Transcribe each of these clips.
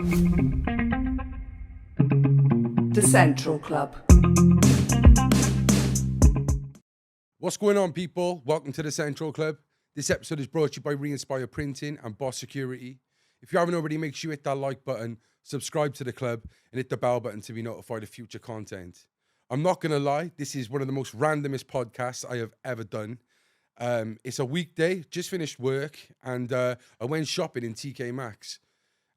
The Central Club. What's going on, people? Welcome to the Central Club. This episode is brought to you by Reinspire Printing and Boss Security. If you haven't already, make sure you hit that like button, subscribe to the club, and hit the bell button to be notified of future content. I'm not going to lie, this is one of the most randomest podcasts I have ever done. It's a weekday, just finished work, and I went shopping in TK Maxx.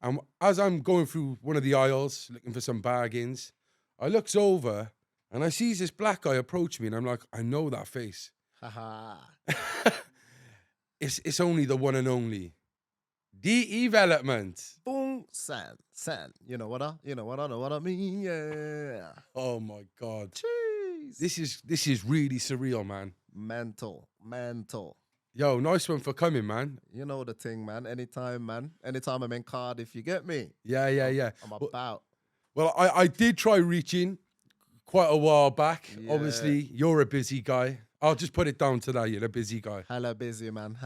And as I'm going through one of the aisles, looking for some bargains, I looks over, and I sees this black guy approach me, and I'm like, I know that face. Haha. It's only the one and only Development. Boom, san. You know what I mean? Yeah. Oh my God. Jeez. This is really surreal, man. Mental. Yo, nice one for coming, man. You know the thing, man. Anytime I'm in Cardiff, you get me? Yeah. I'm about. Well, I did try reaching quite a while back. Yeah. Obviously, you're a busy guy. I'll just put it down to that. You're a busy guy. Hella busy, man.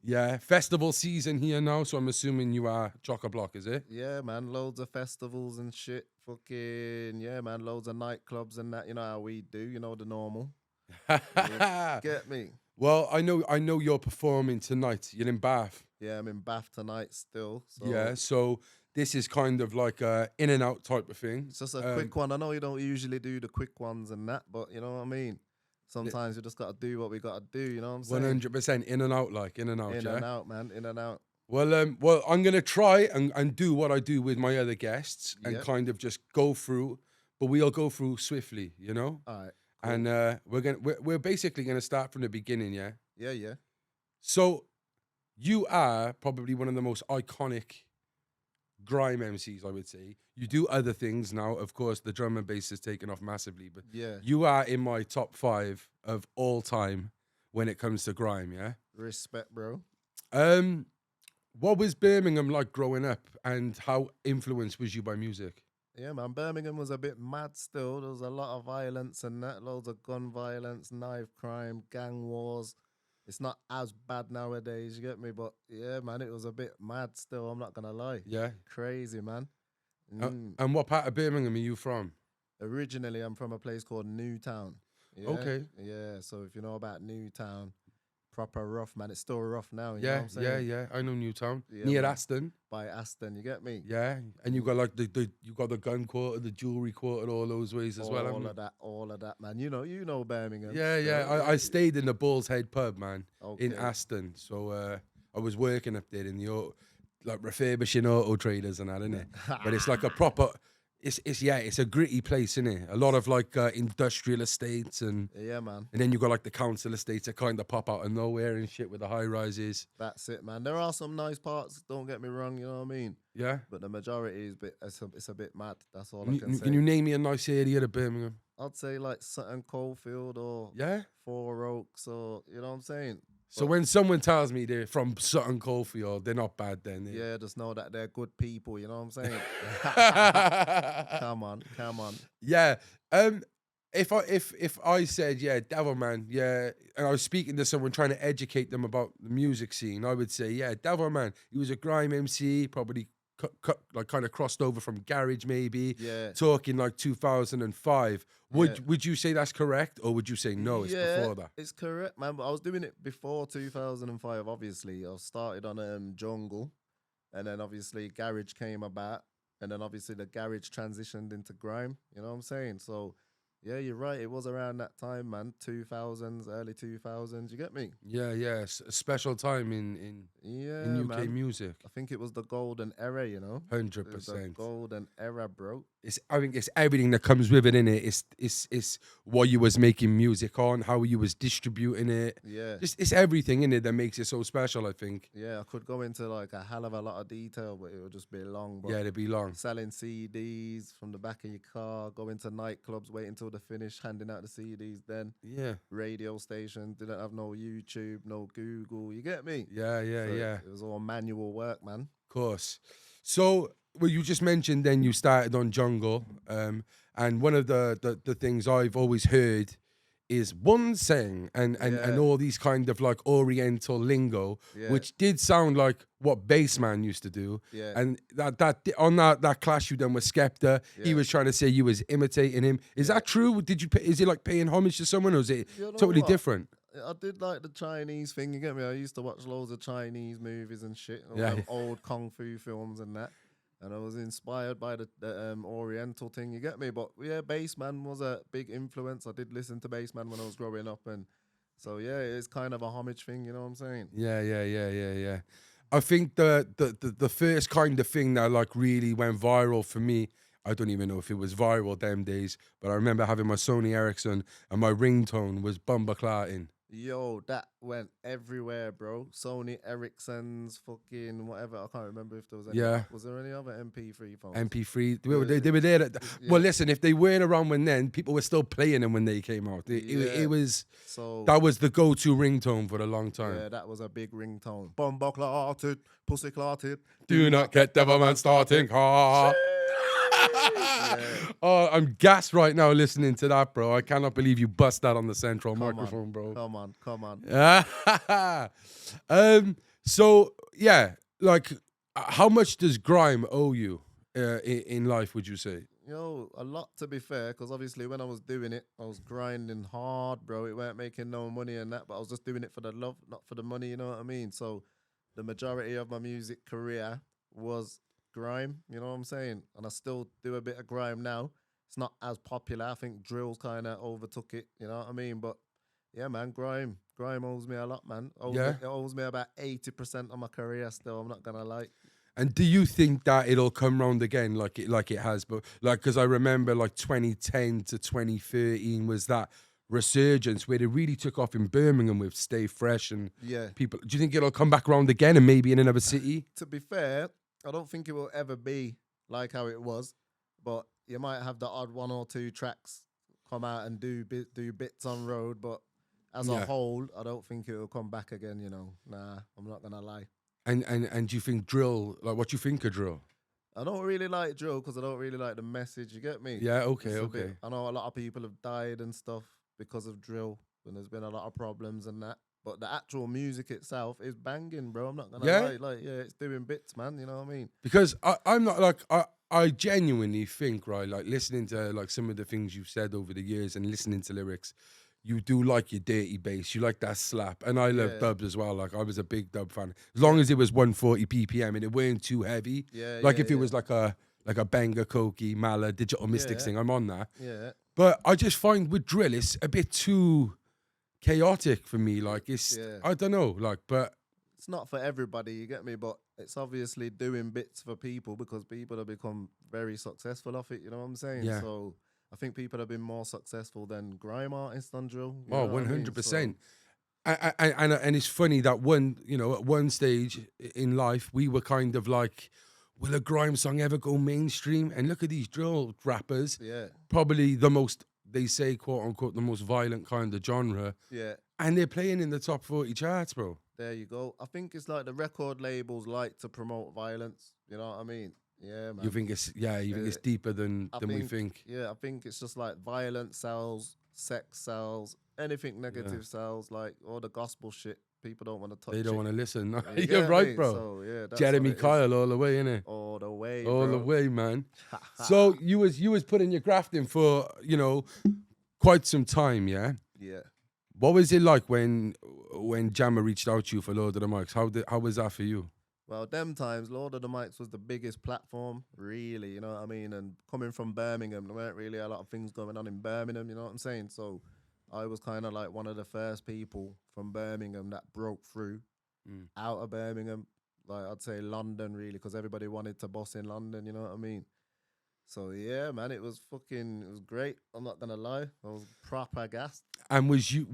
Yeah, festival season here now, so I'm assuming you are chock-a-block, is it? Yeah, man. Loads of festivals and shit. Fucking, yeah, man. Loads of nightclubs and that. You know how we do. You know the normal. Get me? Well, I know you're performing tonight. You're in Bath. Yeah, I'm in Bath tonight still. So. Yeah, so this is kind of like a in and out type of thing. It's just a quick one. I know you don't usually do the quick ones and that, but you know what I mean? Sometimes you just got to do what we got to do, you know what I'm saying? 100% in and out, like in and out, In yeah? and out, man, in and out. Well, I'm going to try and do what I do with my other guests and Yep. kind of just go through, but we'll go through swiftly, you know? All right. Cool. And we're basically going to start from the beginning, yeah? Yeah. So you are probably one of the most iconic grime MCs, I would say. You do other things now. Of course, the drum and bass has taken off massively, but Yeah. you are in my top 5 of all time when it comes to grime, yeah? Respect, bro. What was Birmingham like growing up, and how influenced was you by music? Yeah, man. Birmingham was a bit mad still. There was a lot of violence and that. Loads of gun violence, knife crime, gang wars. It's not as bad nowadays, you get me? But yeah, man, it was a bit mad still. I'm not going to lie. Yeah. Crazy, man. And what part of Birmingham are you from? Originally, I'm from a place called Newtown. Yeah? Okay. Yeah, so if you know about Newtown, proper rough, man. It's still rough now, you know what I'm saying? Yeah. I know Newtown. Yeah, Near man. Aston. By Aston, you get me? Yeah. And you got like you got the gun quarter, the jewelry quarter, all those ways as well. haven't you? All of that, man. You know Birmingham. Yeah. I stayed in the Bull's Head pub, man, in Okay. Aston. So I was working up there in the like refurbishing auto traders and that, innit? But it's like a proper. It's a gritty place, innit? A lot of like industrial estates and Yeah, man. then you got like the council estates that kind of pop out of nowhere and shit with the high rises. That's it, man. There are some nice parts, don't get me wrong, you know what I mean? Yeah. But the majority is it's a bit mad. That's all I can say. Can you name me a nice area of Birmingham? I'd say like Sutton Coldfield or Yeah. Four Oaks or, you know what I'm saying? So when someone tells me they're from Sutton Coldfield, they're not bad then. Yeah, just know that they're good people, you know what I'm saying? Come on. Yeah. If I said, yeah, Devilman, yeah, and I was speaking to someone trying to educate them about the music scene, I would say, yeah, Devilman, he was a grime MC, probably like kind of crossed over from garage maybe, Yeah. talking like 2005. Would you say that's correct, or would you say no, it's before that? It's correct, man. But I was doing it before 2005, obviously. I started on Jungle, and then obviously Garage came about, and then obviously the Garage transitioned into Grime, you know what I'm saying? So, yeah, you're right. It was around that time, man. 2000s, early 2000s. You get me? Yeah, it's a special time in UK man. music. I think it was the golden era, you know? 100%. It was the golden era, bro. I think it's everything that comes with it, innit? It's what you was making music on, how you was distributing it. Yeah. It's everything in it that makes it so special, I think. Yeah, I could go into like a hell of a lot of detail, but it would just be long. But Yeah, it'd be long. selling CDs from the back of your car, going to nightclubs, waiting till the finish, handing out the CDs. Then Yeah. radio station didn't have no YouTube, no Google. You get me? Yeah. So It was all manual work, man. Of course. So, well, you just mentioned then you started on Jungle, and one of the things I've always heard is one saying and all these kind of like Oriental lingo, which did sound like what Bassman used to do. Yeah. And that clash you done with Skepta, he was trying to say you was imitating him. Is that true? Is it like paying homage to someone, or is it totally different? I did like the Chinese thing, you get me? I used to watch loads of Chinese movies and shit, all them old kung fu films and that. And I was inspired by the Oriental thing, you get me? But yeah, Bassman was a big influence. I did listen to Bassman when I was growing up. And so yeah, it's kind of a homage thing, you know what I'm saying? Yeah. I think the first kind of thing that like really went viral for me, I don't even know if it was viral them days, but I remember having my Sony Ericsson and my ringtone was Bumba Clartin. Yo, that went everywhere, bro. Sony Ericsson's, fucking whatever. I can't remember if there was any. Yeah. Was there any other MP3 phones? MP3. They were there. Well, listen, if they weren't around when then, people were still playing them when they came out. It was, so that was the go-to ringtone for a long time. Yeah, that was a big ringtone. Bumba clotted, pussy clotted. Do not get Devilman starting. Ha. Oh, I'm gassed right now listening to that, bro. I cannot believe you bust that on the central microphone, bro. Come on. So yeah, like, how much does Grime owe you in life, would you say? Yo, a lot, to be fair, because obviously when I was doing it, I was grinding hard, bro. It weren't making no money and that, but I was just doing it for the love, not for the money, you know what I mean? So the majority of my music career was grime, you know what I'm saying? And I still do a bit of grime now. It's not as popular. I think drill's kind of overtook it, you know what I mean? But yeah, man, grime owes me a lot, man. It owes me about 80% of my career still, I'm not gonna lie. And do you think that it'll come round again like it has? But like, because I remember like 2010 to 2013 was that resurgence where it really took off in Birmingham with Stay Fresh and people. Do you think it'll come back around again and maybe in another city? To be fair, I don't think it will ever be like how it was, but you might have the odd one or two tracks come out and do bits on road, but as a whole, I don't think it will come back again, you know. Nah, I'm not gonna lie. And do you think drill, like, what do you think of drill? I don't really like drill because I don't really like the message, you get me? Yeah, okay. I know a lot of people have died and stuff because of drill, and there's been a lot of problems and that. But the actual music itself is banging, bro. I'm not gonna lie. Like, it's doing bits, man. You know what I mean? Because I'm not like, I genuinely think, right, like listening to like some of the things you've said over the years and listening to lyrics, you do like your dirty bass, you like that slap, and I love dubs as well. Like, I was a big dub fan, as long as it was 140 BPM and it weren't too heavy. Like if it was like a Benga, Koki, Mala, Digital Mystics thing, I'm on that. Yeah. But I just find with drill, it's a bit too chaotic for me. Like, it's I don't know, like, but it's not for everybody, you get me? But it's obviously doing bits for people because people have become very successful off it. You know what I'm saying? Yeah. So I think people have been more successful than grime artists on drill. Oh, 100%. And it's funny that at one stage in life, we were kind of like, will a grime song ever go mainstream? And look at these drill rappers. Yeah. Probably the most, they say, quote unquote, the most violent kind of genre. Yeah. And they're playing in the top 40 charts, bro. There you go. I think it's like the record labels like to promote violence. You know what I mean? Yeah, man. You think it's deeper than we think? Yeah, I think it's just like violence sells, sex sells, anything negative sells, like all the gospel shit. People don't want to touch. They don't want to listen. No, You you're right, me? bro. So, yeah, that's Jeremy Kyle all the way, innit? All the way, all bro. the way, man. So you was putting your graft in for quite some time, yeah. Yeah. What was it like when Jammer reached out to you for Lord of the Mics? How was that for you? Well, them times, Lord of the Mics was the biggest platform, really, you know what I mean? And coming from Birmingham, there weren't really a lot of things going on in Birmingham, you know what I'm saying? So I was kind of like one of the first people from Birmingham that broke through out of Birmingham. Like, I'd say London, really, because everybody wanted to boss in London, you know what I mean? So, yeah, man, it was great. I'm not going to lie. I was proper gassed. And was you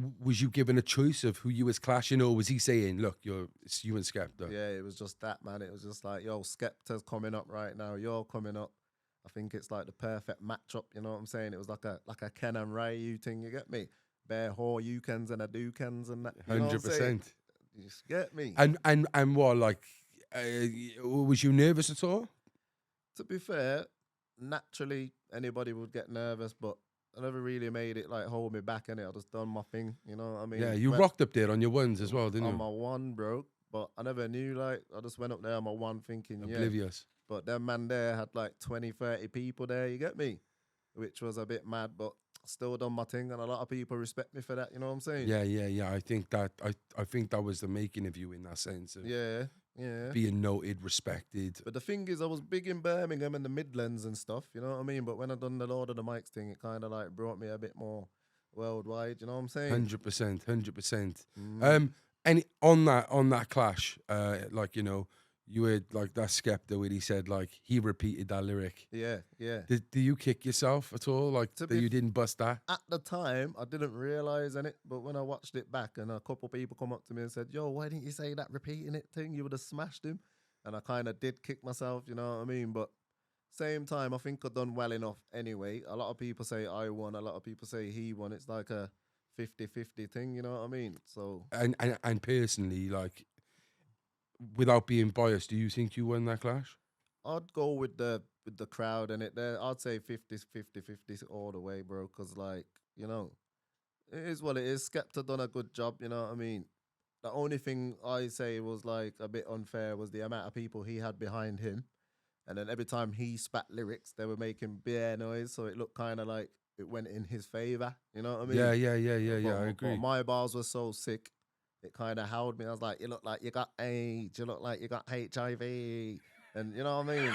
given a choice of who you was clashing, or was he saying, look, it's you and Skepta? Yeah, it was just that, man. It was just like, yo, Skepta's coming up right now. You're coming up. I think it's like the perfect matchup, you know what I'm saying? It was like a Ken and Ryu thing, you get me? Bare whore you-cans and a do-cans and that. 100%. You just get me? And what, like, was you nervous at all? To be fair, naturally, anybody would get nervous, but I never really made it like hold me back in it. I just done my thing, you know what I mean? Yeah, you Went rocked up there on your ones as well, didn't on you? my one, bro. But I never knew, like, I just went up there on my one thinking, yeah. Oblivious. But them man there had like 20, 30 people there, you get me? Which was a bit mad, but still done my thing. And a lot of people respect me for that, you know what I'm saying? Yeah. I think that was the making of you in that sense of Yeah, yeah. being noted, respected. But the thing is, I was big in Birmingham and the Midlands and stuff, you know what I mean? But when I done the Lord of the Mics thing, it kind of like brought me a bit more worldwide, you know what I'm saying? 100%, 100%. Mm. And on that clash, like you know, you were like that Skepta where he said like he repeated that lyric. Yeah, yeah. Do you kick yourself at all? Like To that be you didn't bust that? At the time, I didn't realize it, but when I watched it back and a couple people come up to me and said, "Yo, why didn't you say that repeating it thing? You would have smashed him." And I kind of did kick myself, you know what I mean? But same time, I think I've done well enough anyway. A lot of people say I won, a lot of people say he won. It's like a 50-50 thing, you know what I mean? So And personally, like without being biased, do you think you won that clash? I'd go with the crowd and it there. I'd say 50-50 all the way, bro. Cause like, you know, it is what it is. Skepta done a good job, you know what I mean? The only thing I say was like a bit unfair was the amount of people he had behind him. And then every time he spat lyrics, they were making bare noise. So it looked kind of like it went in his favor. You know what I mean? Yeah. I But agree. my bars were so sick, it kind of held me. I was like, you look like you got AIDS. You look like you got HIV. And you know what I mean?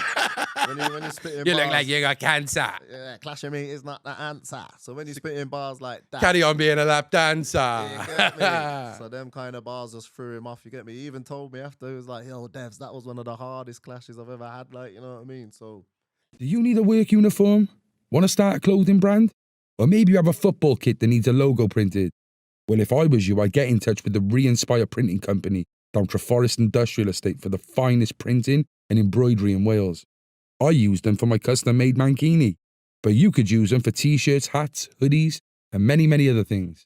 when you spit in You bars, look like you got cancer. yeah, clashing me is not the answer. So when you spit in bars like that, Carry on being a lap dancer. you get me? So them kind of bars just threw him off. You get me? He even told me after, he was like, "Yo, Devs, that was one of the hardest clashes I've ever had." Like, you know what I mean? So Do you need a work uniform? Want to start a clothing brand? Or maybe you have a football kit that needs a logo printed? Well, if I was you, I'd get in touch with the Re-Inspire Printing Company down Treforest Industrial Estate for the finest printing and embroidery in Wales. I use them for my custom-made mankini, but you could use them for t-shirts, hats, hoodies, and many, many other things.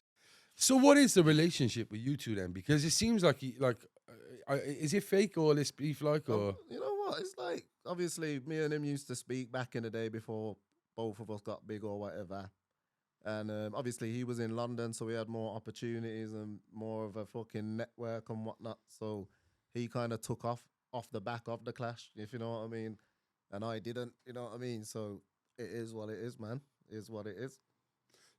So what is the relationship with you two then? Because it seems like is it fake or this beef like or you know what? It's like obviously me and him used to speak back in the day before both of us got big or whatever. And obviously he was in London, so we had more opportunities and more of a fucking network and whatnot. So he kind of took off the back of the clash, if you know what I mean. And I didn't, you know what I mean. So it is what it is, man. It is what it is.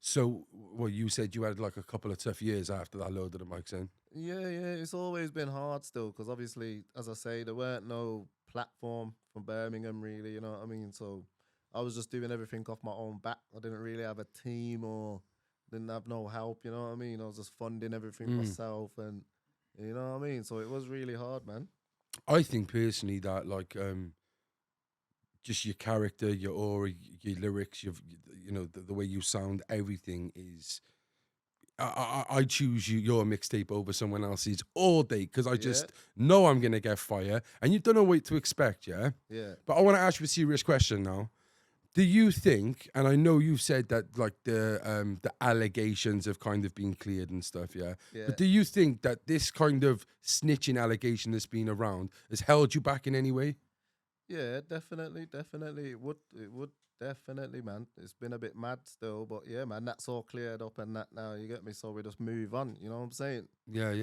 so? Well, you said you had like a couple of tough years after that load of the mics in. Yeah, it's always been hard still because obviously, as I say, there weren't no platform from Birmingham really, you know what I mean? So I was just doing everything off my own back. I didn't really have a team or didn't have no help, you know what I mean? I was just funding everything myself and you know what I mean? So it was really hard, man. I think personally that like just your character, your aura, your lyrics, you know the way you sound, everything is. I choose your mixtape over someone else's all day because I just know I'm gonna get fire, and you don't know what to expect, yeah. Yeah. But I want to ask you a serious question now. Do you think, and I know you've said that like the allegations have kind of been cleared and stuff, yeah? Yeah. But do you think that this kind of snitching allegation that's been around has held you back in any way? Yeah, definitely. It would definitely, man. It's been a bit mad still, but yeah, man, that's all cleared up and that now, you get me? So we just move on, you know what I'm saying? Yeah.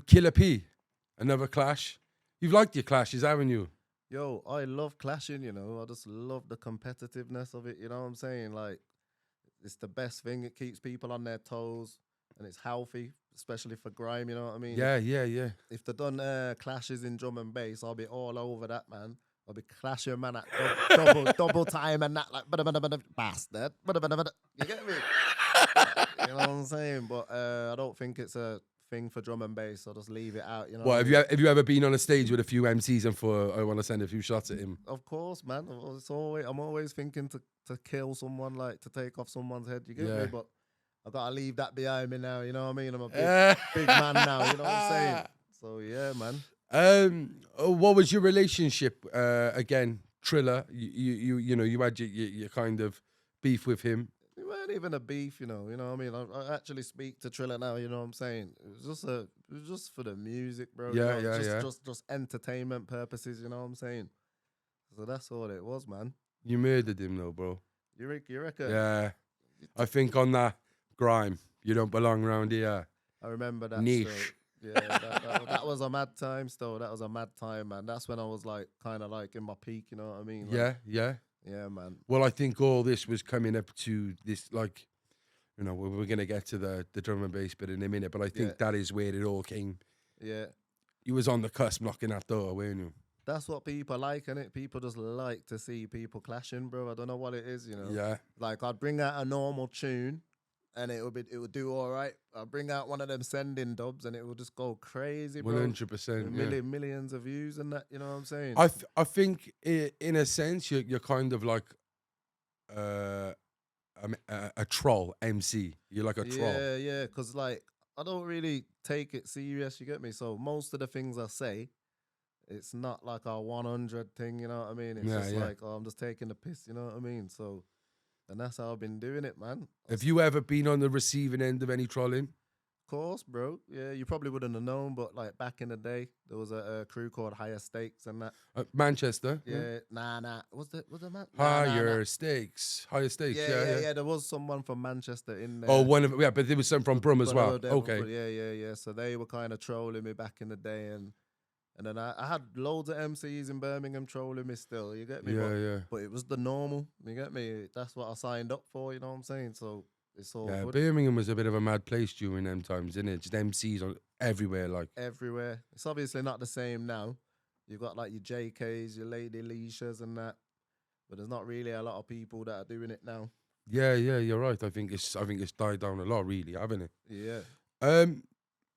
Killer P, another clash. You've liked your clashes, haven't you? Yo, I love clashing, you know. I just love the competitiveness of it, you know what I'm saying? Like, it's the best thing. It keeps people on their toes and it's healthy, especially for grime, you know what I mean? Yeah. If they done clashes in drum and bass, I'll be all over that, man. I'll be clashing, man, at double time and that, like, bastard. You get me? You know what I'm saying? But I don't think it's a thing for drum and bass. I'll just leave it out, you know Well, what I mean? have you ever been on a stage with a few MCs and for I want to send a few shots at him? Of course, man. I'm always thinking to kill someone, like to take off someone's head. You get Yeah. me? But I gotta leave that behind me now. You know what I mean? I'm a big man now. You know what I'm saying? So yeah, man. What was your relationship? Again, Triller. You know you had your kind of beef with him. It weren't even a beef, you know. You know what I mean? I actually speak to Triller now. You know what I'm saying? It was just for the music, bro. Yeah, you know? yeah. Just entertainment purposes. You know what I'm saying? So that's all it was, man. You murdered him though, bro. You reckon? Yeah. I think on that Grime, you don't belong around here. I remember that. Niche. Still. Yeah, that was a mad time. Still, that was a mad time, man. That's when I was like, kind of like in my peak. You know what I mean? Like, Yeah. yeah, man. Well, I think all this was coming up to this, like, you know, we're going to get to the drum and bass bit in a minute, but I think that is where it all came. Yeah. You was on the cusp knocking that door, weren't you? That's what people like, innit? People just like to see people clashing, bro. I don't know what it is, you know. Yeah. Like I'd bring out a normal tune, and it would do all right. I'd bring out one of them sending dubs, and it would just go crazy, bro. 100%. Yeah. Millions of views and that. You know what I'm saying? I think in a sense you're kind of like a troll MC. You're like a troll. Yeah. Because like I don't really take it serious. You get me? So most of the things I say, it's not like a 100 thing. You know what I mean? It's just like, oh, I'm just taking the piss. You know what I mean? So, and that's how I've been doing it, man. Have you ever been on the receiving end of any trolling? Course, bro. Yeah, you probably wouldn't have known, but like back in the day, there was a crew called Higher Stakes and that. Manchester. Yeah, nah. Was the man? Higher Stakes. Yeah. There was someone from Manchester in there. Oh, but there was some from Brum as well. Okay. Yeah. So they were kind of trolling me back in the day, and then I had loads of MCs in Birmingham trolling me still. You get me? Yeah. But it was the normal. You get me? That's what I signed up for. You know what I'm saying? So. It's all good. Birmingham was a bit of a mad place during them times, isn't it? Just MCs everywhere, like. Everywhere. It's obviously not the same now. You've got like your JKs, your Lady Leishas and that. But there's not really a lot of people that are doing it now. Yeah, you're right. I think it's died down a lot, really, haven't it? Yeah.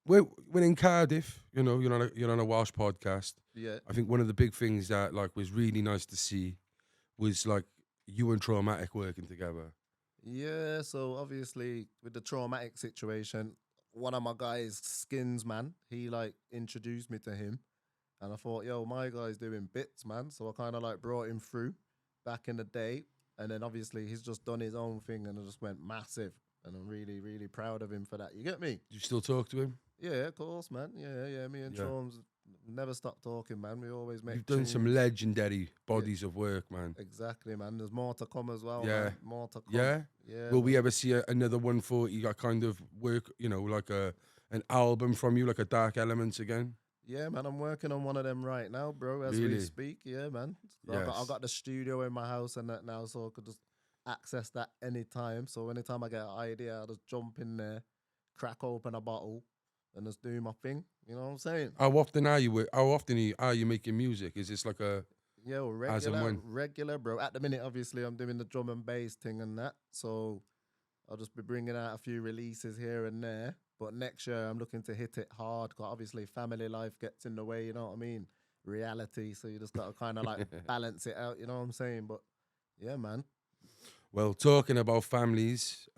When in Cardiff, you know, you're on a Welsh podcast. Yeah. I think one of the big things that like was really nice to see was like you and Traumatic working together. Yeah, so obviously with the traumatic situation, one of my guys, Skins, man, he like introduced me to him. And I thought, yo, my guy's doing bits, man. So I kind of like brought him through back in the day. And then obviously he's just done his own thing and it just went massive. And I'm really, really proud of him for that. You get me? You still talk to him? Yeah, of course, man. Yeah. Me and Traums never stop talking, man. We always make. You've done some legendary bodies of work, man. Exactly, man. There's more to come as well. Yeah, man. More to come. Yeah. Will we ever see another 140 kind of work? You know, like an album from you, like a Dark Elements again? Yeah, man. I'm working on one of them right now, bro. As we speak. Yeah, man. Yes. I got the studio in my house and that now, so I could just access that anytime. So anytime I get an idea, I'll just jump in there, crack open a bottle, and just do my thing. You know what I'm saying? How often are you making music? Is this like a regular, bro. At the minute, obviously, I'm doing the drum and bass thing and that. So I'll just be bringing out a few releases here and there. But next year, I'm looking to hit it hard. Because obviously, family life gets in the way. You know what I mean? Reality. So you just got to kind of like balance it out. You know what I'm saying? But yeah, man. Well, talking about families,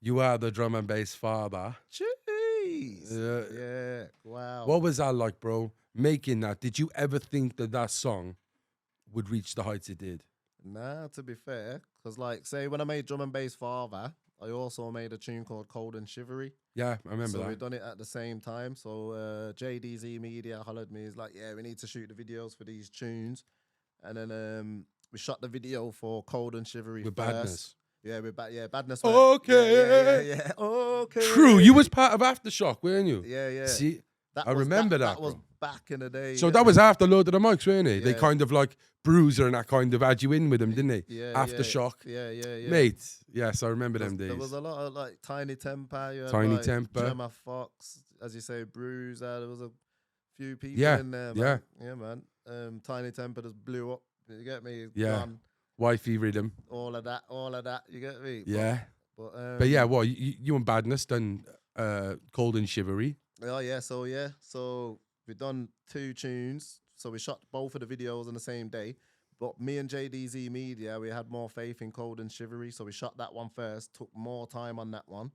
you are the drum and bass father. Jeez. Yeah. Wow. What was that like, bro? Making that? Did you ever think that song would reach the heights it did? Nah, to be fair, because like, say when I made Drum and Bass Father, I also made a tune called Cold and Shivery. Yeah, I remember that. So we done it at the same time. So JDZ Media hollered me. He's like, yeah, we need to shoot the videos for these tunes. And then we shot the video for Cold and Shivery with first. Badness. Yeah, with Badness. Okay. Yeah. Okay. True. You was part of Aftershock, weren't you? Yeah. See, I remember that. That was back in the day. So that was after Load of the Mics, weren't it? Yeah. They kind of like Bruiser and that kind of had you in with them, didn't they? Yeah. Aftershock. Yeah. Mate, yes, I remember them days. There was a lot of like Tiny Temper. Tiny like, Temper. Gemma Fox, as you say, Bruiser. There was a few people in there. Man. Yeah, man. Tiny Temper just blew up. You get me? Gone. Wifey Rhythm. All of that. You get me? Yeah. But yeah, what you and Badness done Cold and Shivery. Oh yeah, so we done 2 tunes. So we shot both of the videos on the same day. But me and JDZ Media, we had more faith in Cold and Shivery, so we shot that one first. Took more time on that one.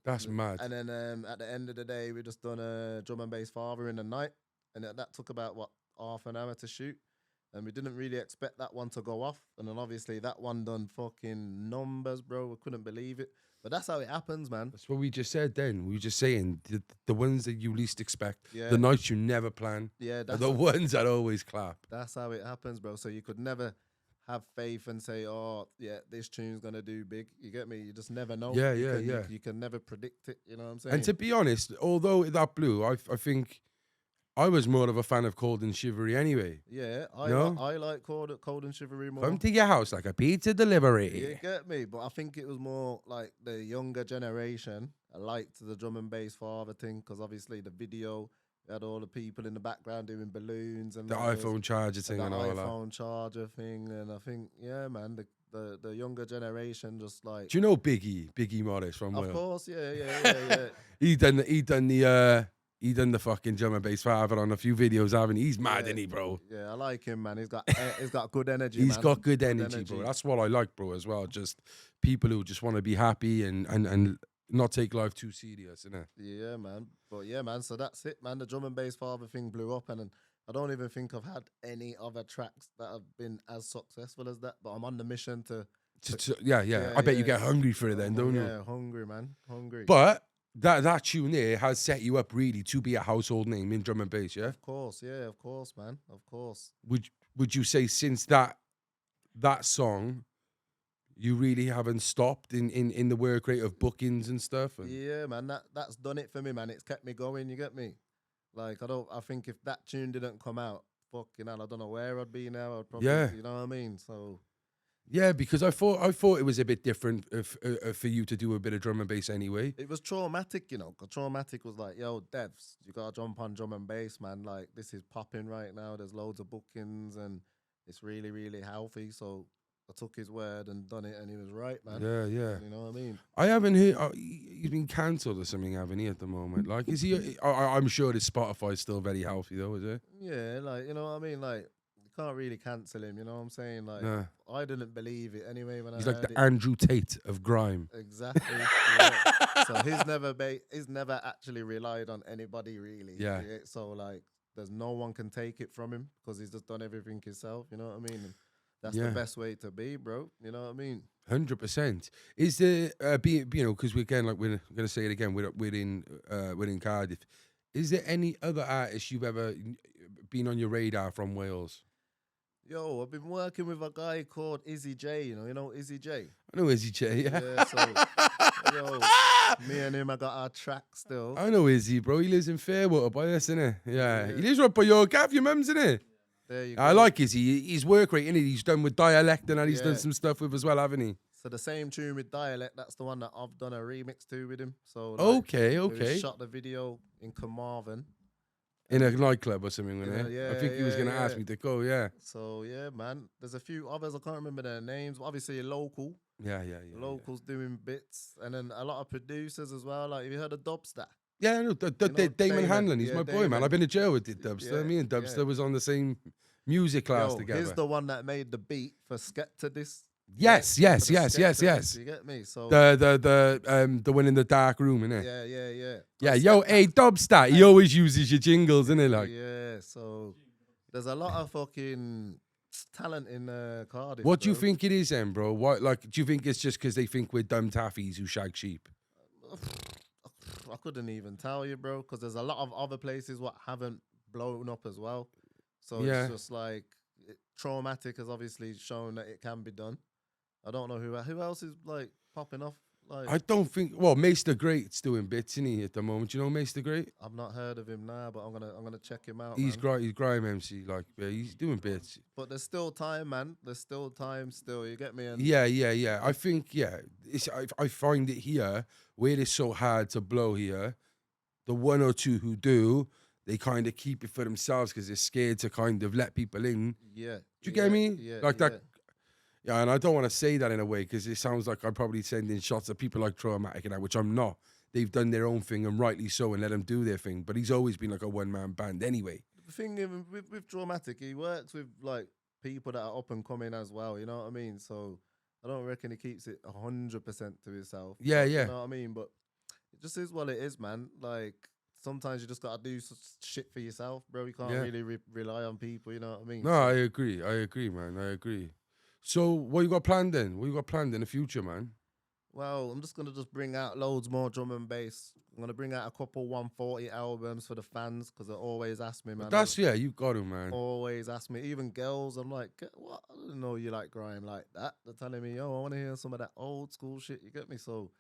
That's mad. And then at the end of the day, we just done a Drum and Bass Father in the night, and that took about half an hour to shoot. And we didn't really expect that one to go off. And then obviously that one done fucking numbers, bro. We couldn't believe it. But that's how it happens, man. That's what we just said then. We were just saying the ones that you least expect, the nights you never plan, are the ones that always clap. That's how it happens, bro. So you could never have faith and say, oh, yeah, this tune's going to do big. You get me? You just never know. Yeah, you yeah, can, yeah. You can never predict it. You know what I'm saying? And to be honest, although that blew, I think I was more of a fan of Cold and Shivery anyway. yeah, No? I like cold and shivery more. Come to your house like a pizza delivery. You get me? But I think it was more like the younger generation. I liked the drum and bass father thing because obviously the video had all the people in the background doing balloons and The that. There was iPhone charger thing the and all that. iPhone charger thing, and I think yeah, man, the younger generation just like. Do you know Biggie Morris from Of Wales? course, yeah. He done the fucking drum and bass father on a few videos, haven't he? He's mad, Yeah. isn't he, bro? Yeah, I like him, man. He's got good energy. He's man. got good energy, bro. That's what I like, bro, as well. Just people who just want to be happy and not take life too serious, innit? Yeah, man. But yeah, man. So that's it, man. The drum and bass father thing blew up, and I don't even think I've had any other tracks that have been as successful as that. But I'm on the mission to. Yeah. I bet you get hungry for it then, don't you? Yeah, hungry, man. Hungry. But that tune there has set you up really to be a household name in drum and bass, yeah? Of course, man. Of course. Would you say since that song, you really haven't stopped in the work rate of bookings and stuff? And Yeah, man. That's done it for me, man. It's kept me going. You get me? Like I think if that tune didn't come out, fucking hell, I don't know where I'd be now. I'd probably, Yeah. you know what I mean? So. yeah, because I thought it was a bit different for you to do a bit of drum and bass anyway. It was traumatic, you know. 'Cause traumatic was like, yo, devs, you gotta jump on drum and bass, man. Like, this is popping right now. There's loads of bookings and it's really, really healthy. So I took his word and done it, and he was right, man. Yeah. You know what I mean? I haven't heard. He's been cancelled or something, haven't he? At the moment, like, is he? I'm sure his Spotify's still very healthy, though, is it? Yeah, like, you know what I mean? Like, you can't really cancel him. You know what I'm saying? Like, Nah. I didn't believe it anyway when He's I like heard the it. Andrew Tate of grime. Exactly. Yeah. So he's never actually relied on anybody really. Yeah. So like, there's no one can take it from him because he's just done everything himself. You know what I mean? And that's Yeah. the best way to be, bro. You know what I mean? 100%. Is there because we're gonna say it again. We're in Cardiff. Is there any other artists you've ever been on your radar from Wales? Yo, I've been working with a guy called Izzy J. You know Izzy J. I know Izzy J. Yeah. So yo, me and him, I got our track still. I know Izzy, bro. He lives in Fairwater by us, innit? Yeah. Yeah. He lives right by your gaff, your mum's, innit? There you go. I like Izzy. His work rate, innit? He's done with Dialect and that he's done Yeah. some stuff with as well, haven't he? So the same tune with Dialect, that's the one that I've done a remix to with him. So like, Okay. we shot the video in Carmarthen. In a nightclub or something, wasn't it? Yeah, I think he was going to ask yeah. me to go, yeah. So yeah, man. There's a few others I can't remember their names. But obviously, local, Yeah. locals doing bits, and then a lot of producers as well. Like, have you heard of Dubster? Yeah, I know. Damon Damon, Hanlon, he's yeah, my boy, man. Damon. I've been to jail with Dubster. Yeah, Me and Dubster yeah. was on the same music class Yo, together. he's the one that made the beat for Skepta this. Yes. For the Skepta You diss, You get me? So the one in the dark room, innit? yeah. Yeah, So yo, Skepta- hey, Dubster, he always uses your jingles, innit? Like, yeah. So there's a lot of fucking talent in Cardiff. what do you bro. think it is then, bro? What, like, do you think it's just because they think we're dumb taffies who shag sheep? I couldn't even tell you, bro, because there's a lot of other places what haven't blown up as well. So Yeah. it's just like traumatic has obviously shown that it can be done. I don't know who else is like popping off. Like, I don't think. Well, Mace the Great's doing bits, isn't he, at the moment? You know Mace the Great? I've not heard of him now, but I'm gonna check him out. He's man. he's grime MC, like, yeah, he's doing bits. But there's still time, man. There's still time. Still, you get me? And Yeah. I think, I find it here where it's so hard to blow here. The one or two who do, they kind of keep it for themselves because they're scared to kind of let people in. yeah. Do you get me? Yeah, Like that. Yeah, and I don't want to say that in a way because it sounds like I'm probably sending shots at people like Traumatic and that, which I'm not. They've done their own thing and rightly so, and let them do their thing. But he's always been like a one-man band anyway. The thing with Dramatic, he works with like people that are up and coming as well. You know what I mean? So I don't reckon he keeps it 100% to himself. Yeah, but, yeah. You know what I mean? But it just is what it is, man. Like sometimes you just gotta do shit for yourself, bro. You can't Yeah. really rely on people. You know what I mean? No, I agree, man. I agree. So what you got planned then? What you got planned in the future, man? Well, I'm just gonna bring out loads more drum and bass. I'm gonna bring out a couple 140 albums for the fans because they always ask me, man. That's you got to, man. Always ask me, even girls. I'm like, what? I didn't know you like grime like that. They're telling me, yo, I want to hear some of that old school shit. You get me? So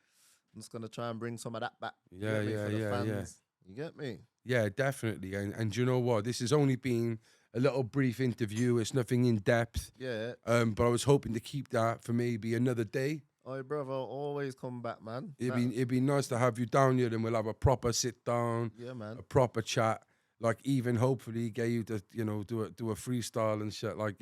I'm just gonna try and bring some of that back. You get me, for the fans. You get me? Yeah, definitely. And you know what? This has only been a little brief interview. It's nothing in depth. Yeah. But I was hoping to keep that for maybe another day. Oh, brother, always come back, man. It'd be nice to have you down here, and we'll have a proper sit down. Yeah, man. A proper chat. Like even hopefully get you to do a freestyle and shit. Like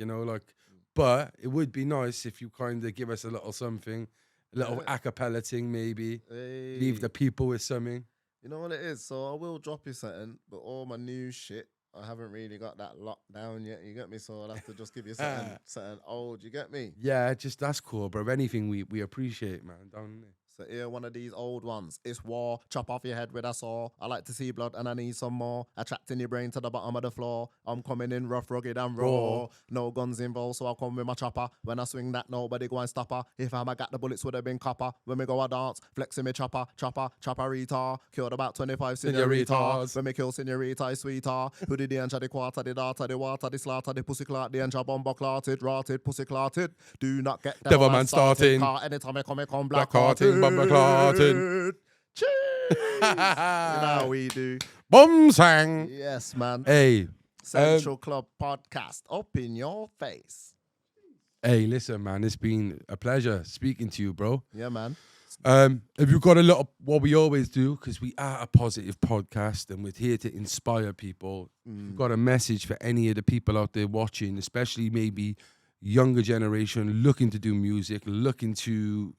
but it would be nice if you kind of give us a little something, a little acapella thing maybe. Hey. Leave the people with something. You know what it is? So I will drop you something, but all my new shit, I haven't really got that locked down yet. You get me? So I'll have to just give you something old. You get me? Yeah, just that's cool, bro. Anything we appreciate, man. Down there. So here, one of these old ones. It's war. Chop off your head with a saw. I like to see blood and I need some more. Attracting your brain to the bottom of the floor. I'm coming in rough, rugged and raw. No guns involved, so I come with my chopper. When I swing that, nobody go and stop her. If I got the bullets, would have been copper. When we go a dance, flexing me chopper, retard. Killed about 25 senoritas. When me kill senorita, I sweeter. Who did the enter the quarter, the data, the water, the slaughter, the pussy clot, the enter bomber clotted, rotted, pussy clotted. Do not get Devilman starting. Anytime I come Black hearting, bumper clotting. Cheers! You know how we do. Bum sang. Yes, man. Hey. Central Club podcast up in your face. Hey, listen, man. It's been a pleasure speaking to you, bro. Yeah, man. Have you got a little, what we always do, because we are a positive podcast and we're here to inspire people. You've got a message for any of the people out there watching, especially maybe younger generation looking to do music, looking to,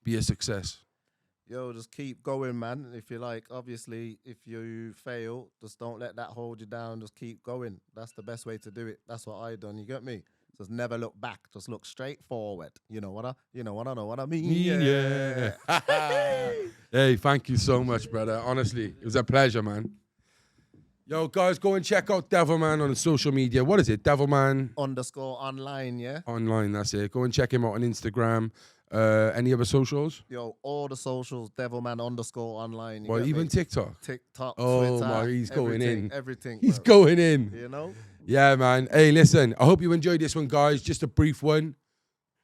be a success. Yo, just keep going, man. If you like, obviously, if you fail, just don't let that hold you down. Just keep going. That's the best way to do it. That's what I done. You get me? Just never look back. Just look straight forward. You know what I mean? Yeah. Hey, thank you so much, brother. Honestly, it was a pleasure, man. Yo, guys, go and check out Devilman on social media. What is it? Devilman _online, yeah? Online, that's it. Go and check him out on Instagram. Any other socials? Yo, all the socials, Devilman _online. Well, even TikTok? TikTok, oh, Twitter. My, he's going in. Everything. He's going in. You know? Yeah, man. Hey, listen, I hope you enjoyed this one, guys. Just a brief one.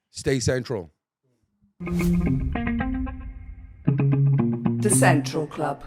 Stay central. The Central Club.